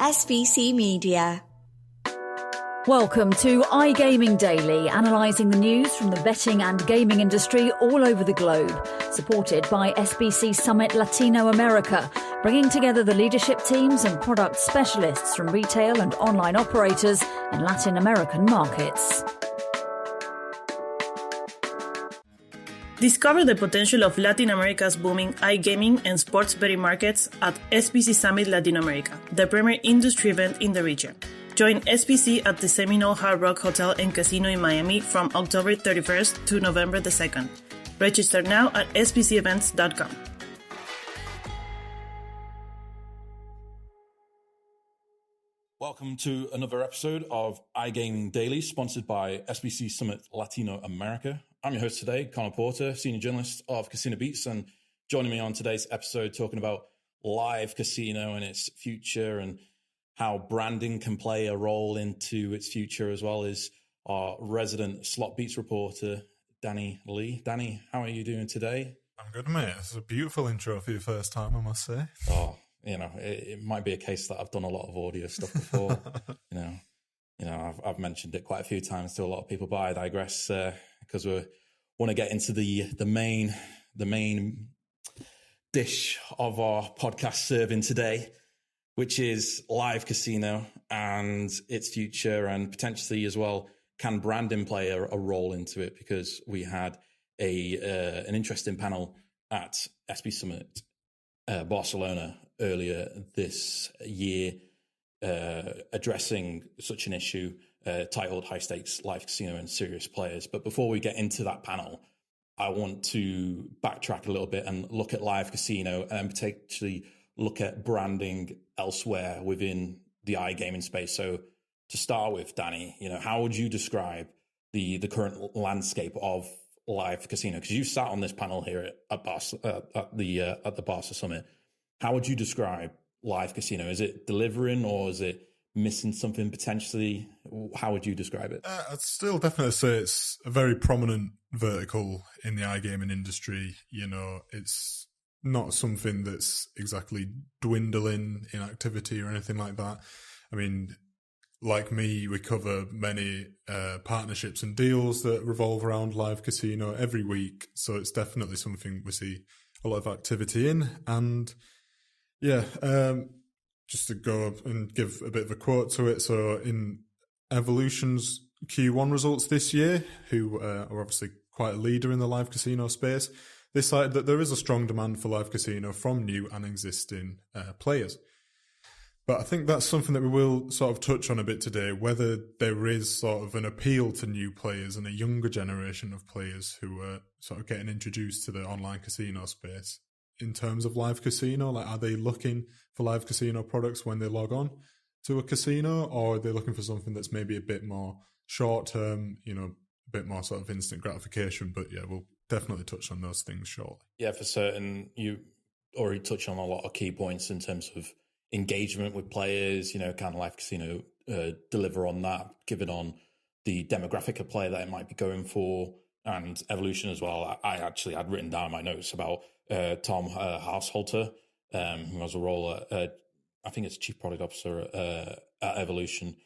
SBC Media. Welcome to iGaming Daily, analysing the news from the betting and gaming industry all over the globe. Supported by SBC Summit Latino America, bringing together the leadership teams and product specialists from retail and online operators in Latin American markets. Discover the potential of Latin America's booming iGaming and sports betting markets at SBC Summit Latin America, the premier industry event in the region. Join SBC at the Seminole Hard Rock Hotel and Casino in Miami from October 31st to November the 2nd. Register now at sbcevents.com. Welcome to another episode of iGaming Daily, sponsored by SBC Summit Latino America. I'm your host today, Conor Porter, senior journalist of CasinoBeats, and joining me on today's episode talking about live casino and its future and how branding can play a role into its future, as well as our resident SlotBeats reporter, Danny Lee. Danny, how are you doing today? I'm good, mate. It's a beautiful intro for your first time, I must say. Oh, it might be a case that I've done a lot of audio stuff before. I've mentioned it quite a few times to a lot of people, but I digress because we want to get into the main dish of our podcast serving today, which is live casino and its future, and potentially as well, can branding play a role into it? Because we had an interesting panel at SB Summit Barcelona earlier this year, addressing such an issue titled High Stakes Live Casino and Serious Players. But before we get into that panel, I want to backtrack a little bit and look at live casino and potentially look at branding elsewhere within the iGaming space. So to start with, Danny, how would you describe the current landscape of live casino? Because you sat on this panel here at the Barca Summit. How would you describe live casino? Is it delivering, or is it missing something potentially? How would you describe it? I'd still definitely say it's a very prominent vertical in the iGaming industry. It's not something that's exactly dwindling in activity or anything like that. I mean, like me, we cover many partnerships and deals that revolve around live casino every week. So it's definitely something we see a lot of activity in. And yeah, just to go up and give a bit of a quote to it. So in Evolution's Q1 results this year, who are obviously quite a leader in the live casino space, they cited that there is a strong demand for live casino from new and existing players. But I think that's something that we will sort of touch on a bit today, whether there is sort of an appeal to new players and a younger generation of players who are sort of getting introduced to the online casino space. In terms of live casino, like, are they looking for live casino products when they log on to a casino, or are they looking for something that's maybe a bit more short-term, a bit more sort of instant gratification? But yeah, we'll definitely touch on those things shortly. Yeah, for certain. You already touched on a lot of key points in terms of engagement with players, can live casino deliver on that, given on the demographic of player that it might be going for, and Evolution as well. I actually had written down my notes about Tom Haushalter, who has a role at, I think it's Chief Product Officer at Evolution.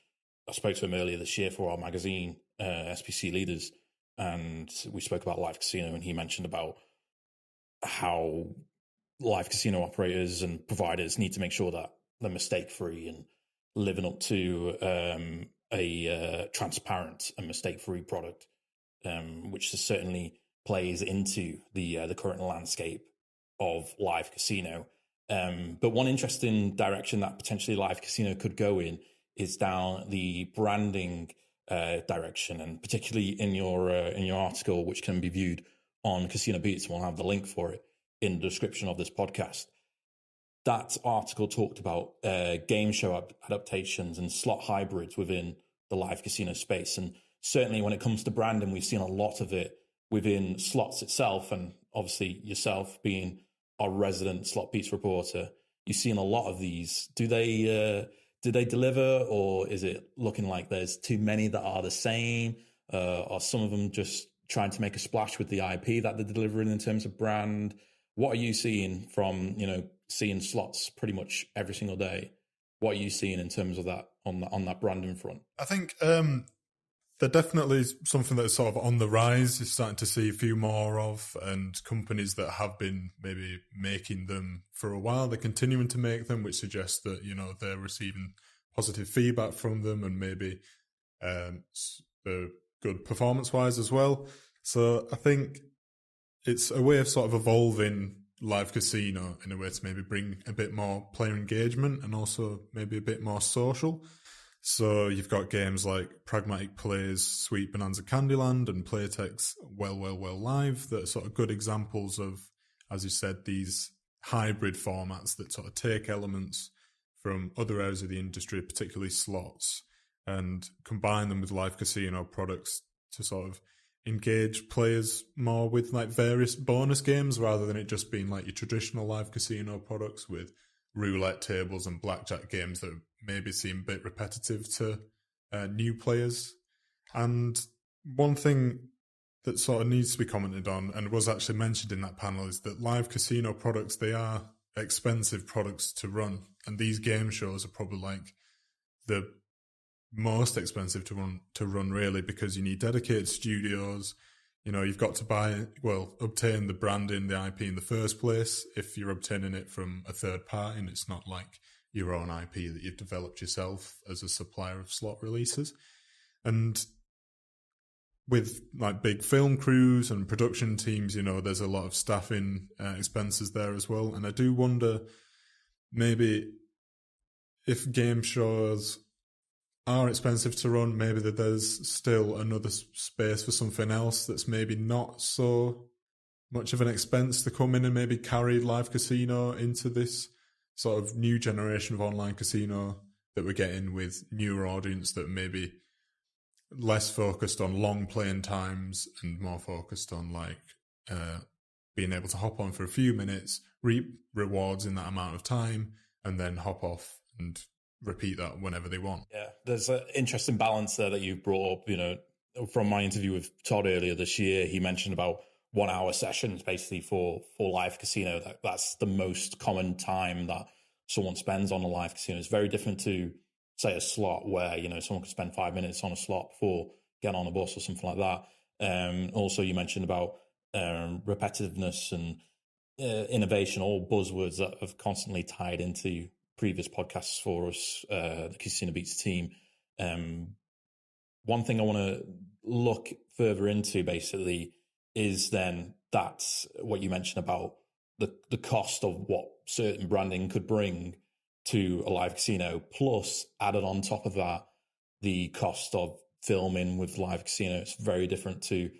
I spoke to him earlier this year for our magazine, SPC Leaders, and we spoke about live casino, and he mentioned about how live casino operators and providers need to make sure that they're mistake-free and living up to a transparent and mistake-free product, which certainly plays into the current landscape of live casino. But one interesting direction that potentially live casino could go in is down the branding direction, and particularly in your article, which can be viewed on CasinoBeats. We'll have the link for it in the description of this podcast. That article talked about game show adaptations and slot hybrids within the live casino space. And certainly when it comes to branding, we've seen a lot of it within slots itself. And obviously yourself being our resident SlotBeats reporter, you've seen a lot of these. Do they deliver, or is it looking like there's too many that are the same? Are some of them just trying to make a splash with the IP that they're delivering in terms of brand? What are you seeing from, seeing slots pretty much every single day? What are you seeing in terms of that on that branding front? I think they're definitely something that's sort of on the rise. You're starting to see a few more of, and companies that have been maybe making them for a while, they're continuing to make them, which suggests that, you know, they're receiving positive feedback from them, and maybe good performance-wise as well. So I think it's a way of sort of evolving live casino in a way to maybe bring a bit more player engagement and also maybe a bit more social. So you've got games like Pragmatic Play's Sweet Bonanza Candyland and Playtech's Well Live that are sort of good examples of, as you said, these hybrid formats that sort of take elements from other areas of the industry, particularly slots, and combine them with live casino products to sort of engage players more with like various bonus games rather than it just being like your traditional live casino products with roulette tables and blackjack games that maybe seem a bit repetitive to new players. And one thing that sort of needs to be commented on and was actually mentioned in that panel is that live casino products, they are expensive products to run, and these game shows are probably like the most expensive to run really, because you need dedicated studios. You know, you've got to obtain the branding, the IP in the first place if you're obtaining it from a third party, and it's not like your own IP that you've developed yourself as a supplier of slot releases. And with like big film crews and production teams, you know, there's a lot of staffing expenses there as well. And I do wonder maybe if game shows are expensive to run, maybe that there's still another space for something else that's maybe not so much of an expense to come in and maybe carry live casino into this sort of new generation of online casino that we're getting with newer audience that maybe less focused on long playing times and more focused on like being able to hop on for a few minutes, reap rewards in that amount of time, and then hop off and repeat that whenever they want. Yeah, there's an interesting balance there that you've brought up. You know, from my interview with Todd earlier this year, he mentioned about 1 hour sessions basically for live casino. That's the most common time that someone spends on a live casino. It's very different to, say, a slot where, you know, someone could spend 5 minutes on a slot before getting on a bus or something like that. Also, you mentioned about repetitiveness and innovation, all buzzwords that have constantly tied into previous podcasts for us, the CasinoBeats team. One thing I want to look further into basically is then that's what you mentioned about the cost of what certain branding could bring to a live casino, plus added on top of that, the cost of filming with live casino. It's very different to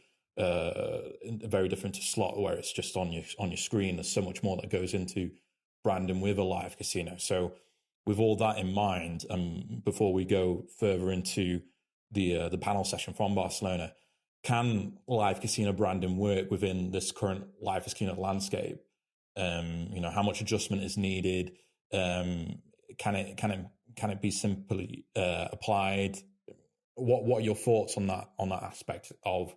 slot where it's just on your screen. There's so much more that goes into branding with a live casino. So with all that in mind, before we go further into the panel session from Barcelona, can live casino branding work within this current live casino landscape? You know, how much adjustment is needed? Can it be simply applied? What are your thoughts on that aspect of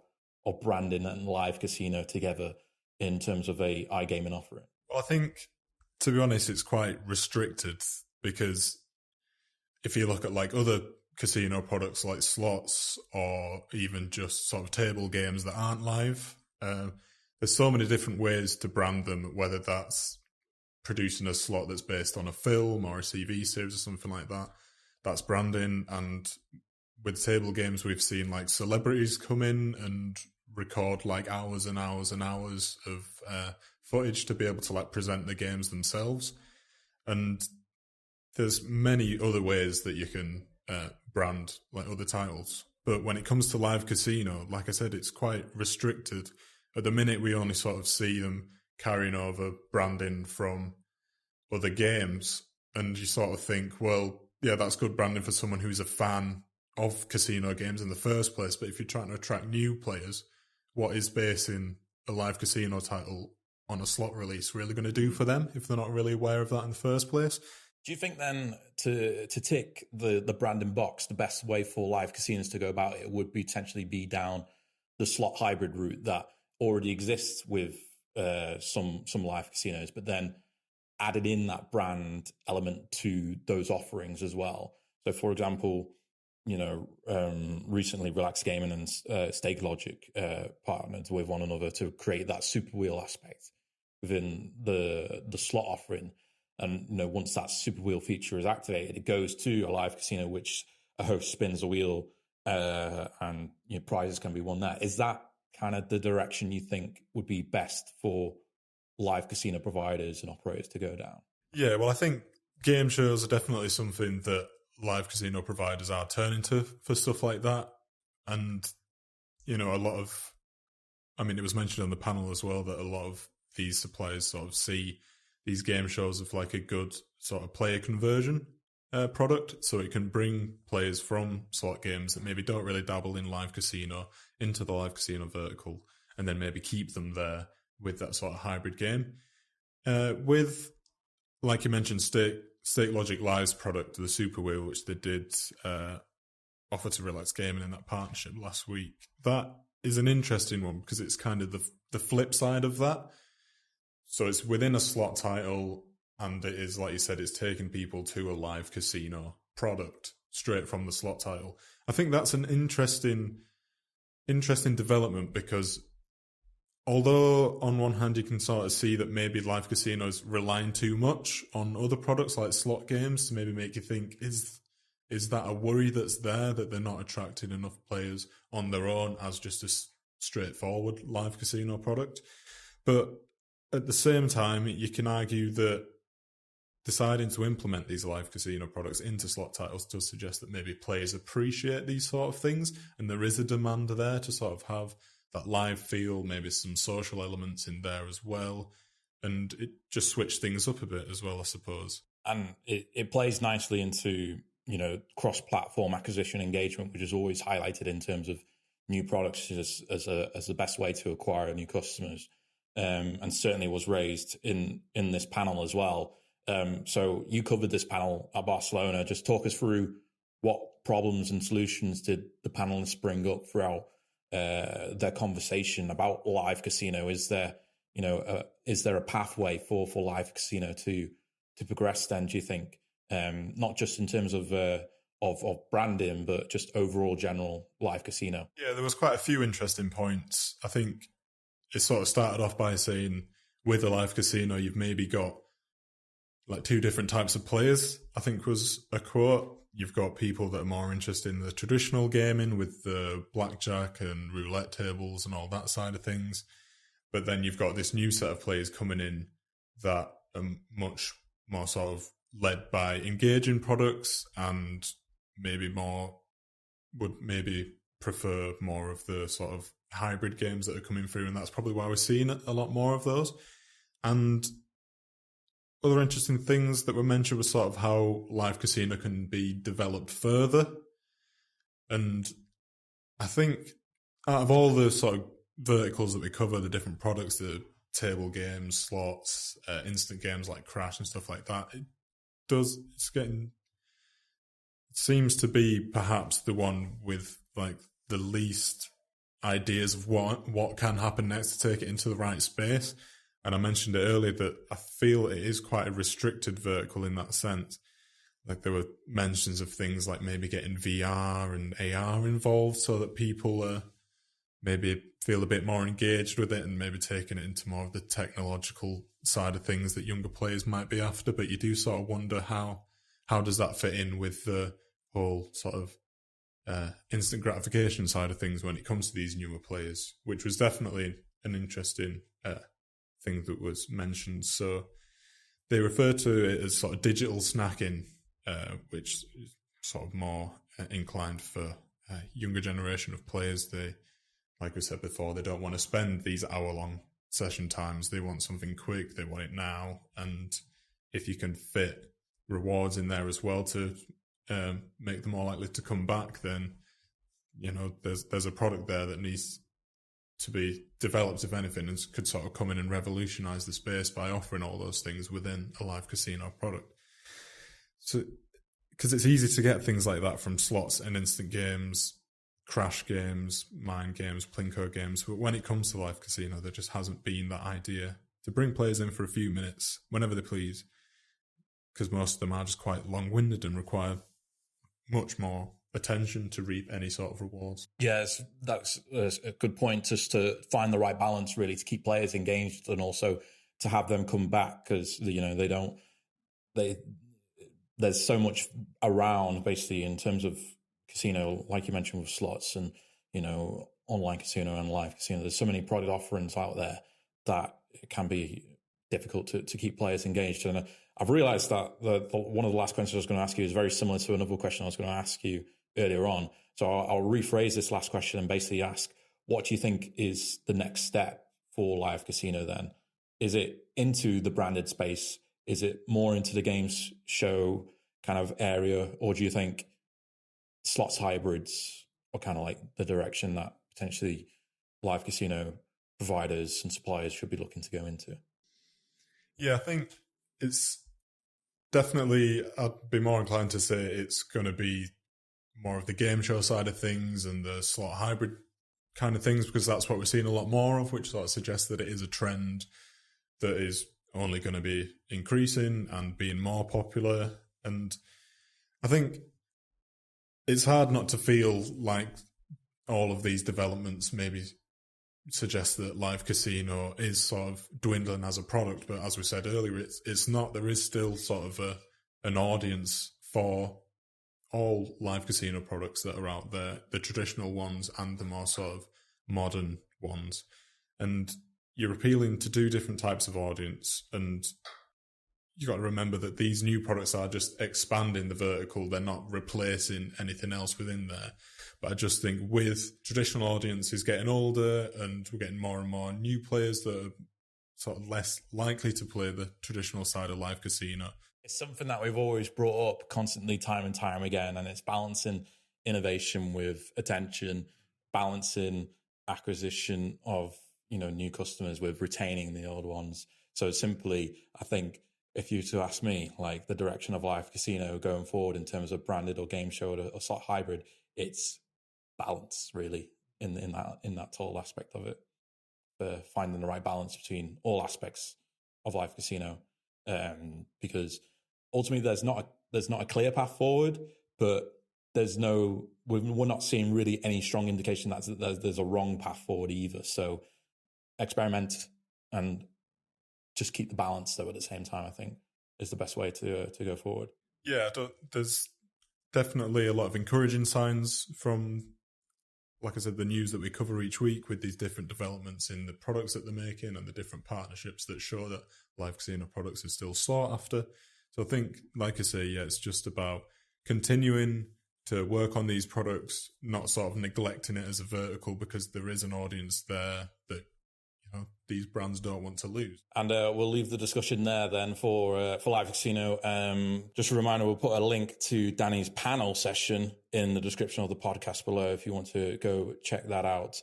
branding and live casino together in terms of a iGaming offering? Well, I think, to be honest, it's quite restricted, because if you look at like other casino products like slots or even just sort of table games that aren't live, there's so many different ways to brand them, whether that's producing a slot that's based on a film or a CV series or something like that. That's branding. And with table games, we've seen like celebrities come in and record like hours and hours and hours of footage to be able to like present the games themselves. And there's many other ways that you can brand like other titles. But when it comes to live casino, like I said, it's quite restricted. At the minute, we only sort of see them carrying over branding from other games. And you sort of think, well, yeah, that's good branding for someone who's a fan of casino games in the first place. But if you're trying to attract new players, what is basing a live casino title on a slot release really going to do for them if they're not really aware of that in the first place? Do you think then to tick the branding box, the best way for live casinos to go about it would potentially be down the slot hybrid route that already exists with some live casinos, but then added in that brand element to those offerings as well. So, for example, recently Relax Gaming and Stake Logic partnered with one another to create that super wheel aspect within the slot offering. And once that super wheel feature is activated, it goes to a live casino, which a host spins a wheel, and prizes can be won there. Is that kind of the direction you think would be best for live casino providers and operators to go down? Yeah, well, I think game shows are definitely something that live casino providers are turning to for stuff like that. And, a lot of, it was mentioned on the panel as well that a lot of these suppliers sort of see these game shows as like a good sort of player conversion product. So it can bring players from slot games that maybe don't really dabble in live casino into the live casino vertical, and then maybe keep them there with that sort of hybrid game. With, like you mentioned, Stake Logic Live's product, the Super Wheel, which they did offer to Relax Gaming in that partnership last week. That is an interesting one because it's kind of the flip side of that. So it's within a slot title, and it is, like you said, it's taking people to a live casino product straight from the slot title. I think that's an interesting development because although on one hand you can sort of see that maybe live casinos relying too much on other products like slot games to maybe make you think, is that a worry that's there, that they're not attracting enough players on their own as just a straightforward live casino product? But at the same time, you can argue that deciding to implement these live casino products into slot titles does suggest that maybe players appreciate these sort of things, and there is a demand there to sort of have that live feel, maybe some social elements in there as well, and it just switched things up a bit as well, I suppose. And it plays nicely into cross-platform acquisition engagement, which is always highlighted in terms of new products as the best way to acquire new customers. And certainly was raised in this panel as well. So you covered this panel at Barcelona. Just talk us through what problems and solutions did the panelists bring up throughout their conversation about live casino. Is there a pathway for live casino to progress then, do you think? Not just in terms of branding, but just overall general live casino. Yeah, there was quite a few interesting points. I think it sort of started off by saying with a live casino, you've maybe got like two different types of players, I think was a quote. You've got people that are more interested in the traditional gaming with the blackjack and roulette tables and all that side of things. But then you've got this new set of players coming in that are much more sort of led by engaging products and would maybe prefer more of the sort of hybrid games that are coming through, and that's probably why we're seeing a lot more of those. And other interesting things that were mentioned was sort of how live casino can be developed further. And I think out of all the sort of verticals that we cover, the different products, the table games, slots, instant games like Crash and stuff like that, it seems to be perhaps the one with like the least ideas of what can happen next to take it into the right space. And I mentioned it earlier that I feel it is quite a restricted vertical in that sense. Like there were mentions of things like maybe getting VR and AR involved so that people maybe feel a bit more engaged with it and maybe taking it into more of the technological side of things that younger players might be after. But you do sort of wonder how does that fit in with the whole sort of instant gratification side of things when it comes to these newer players, which was definitely an interesting thing that was mentioned. So they refer to it as sort of digital snacking, which is sort of more inclined for younger generation of players. They, like we said before, they don't want to spend these hour-long session times. They want something quick. They want it now. And if you can fit rewards in there as well to make them more likely to come back, then there's a product there that needs to be developed, if anything, and could sort of come in and revolutionize the space by offering all those things within a live casino product. So, because it's easy to get things like that from slots and instant games, Crash games, Mind games, Plinko games, but when it comes to live casino, there just hasn't been that idea to bring players in for a few minutes whenever they please, because most of them are just quite long-winded and require much more attention to reap any sort of rewards. Yes, that's a good point, just to find the right balance, really, to keep players engaged and also to have them come back, because there's so much around, basically, in terms of casino, like you mentioned with slots and online casino and live casino. There's so many product offerings out there that it can be difficult to keep players engaged. And I've realized that one of the last questions I was going to ask you is very similar to another question I was going to ask you earlier on. So I'll rephrase this last question and basically ask, what do you think is the next step for live casino then? Is it into the branded space? Is it more into the games show kind of area? Or do you think slots hybrids are kind of like the direction that potentially live casino providers and suppliers should be looking to go into? Yeah, I think it's definitely, I'd be more inclined to say it's going to be more of the game show side of things and the slot hybrid kind of things, because that's what we're seeing a lot more of, which sort of suggests that it is a trend that is only going to be increasing and being more popular. And I think it's hard not to feel like all of these developments maybe suggest that live casino is sort of dwindling as a product, but as we said earlier, it's not. There is still sort of an audience for all live casino products that are out there, the traditional ones and the more sort of modern ones. And you're appealing to two different types of audience, and you got to remember that these new products are just expanding the vertical. They're not replacing anything else within there. But I just think with traditional audiences getting older and we're getting more and more new players that are sort of less likely to play the traditional side of live casino. It's something that we've always brought up constantly, time and time again, and it's balancing innovation with attention, balancing acquisition of new customers with retaining the old ones. So simply, I think if you were to ask me, like the direction of live casino going forward in terms of branded or game show or slot hybrid, it's balance really in that total aspect of it, finding the right balance between all aspects of live casino, because ultimately there's not a clear path forward, but we're not seeing really any strong indication that there's a wrong path forward either. So experiment and just keep the balance though at the same time, I think, is the best way to go forward. Yeah, there's definitely a lot of encouraging signs from, like I said, the news that we cover each week with these different developments in the products that they're making and the different partnerships that show that live casino products are still sought after. So I think, like I say, yeah, it's just about continuing to work on these products, not sort of neglecting it as a vertical, because there is an audience there that these brands don't want to lose. And we'll leave the discussion there then for live casino. Just a reminder, we'll put a link to Danny's panel session in the description of the podcast below. If you want to go check that out,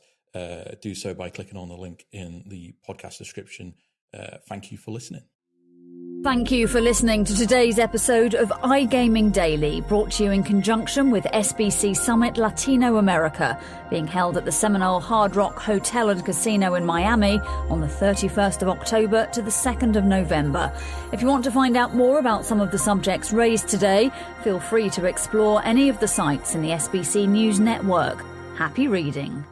do so by clicking on the link in the podcast description. Thank you for listening. Thank you for listening to today's episode of iGaming Daily, brought to you in conjunction with SBC Summit Latino America, being held at the Seminole Hard Rock Hotel and Casino in Miami on the 31st of October to the 2nd of November. If you want to find out more about some of the subjects raised today, feel free to explore any of the sites in the SBC News Network. Happy reading.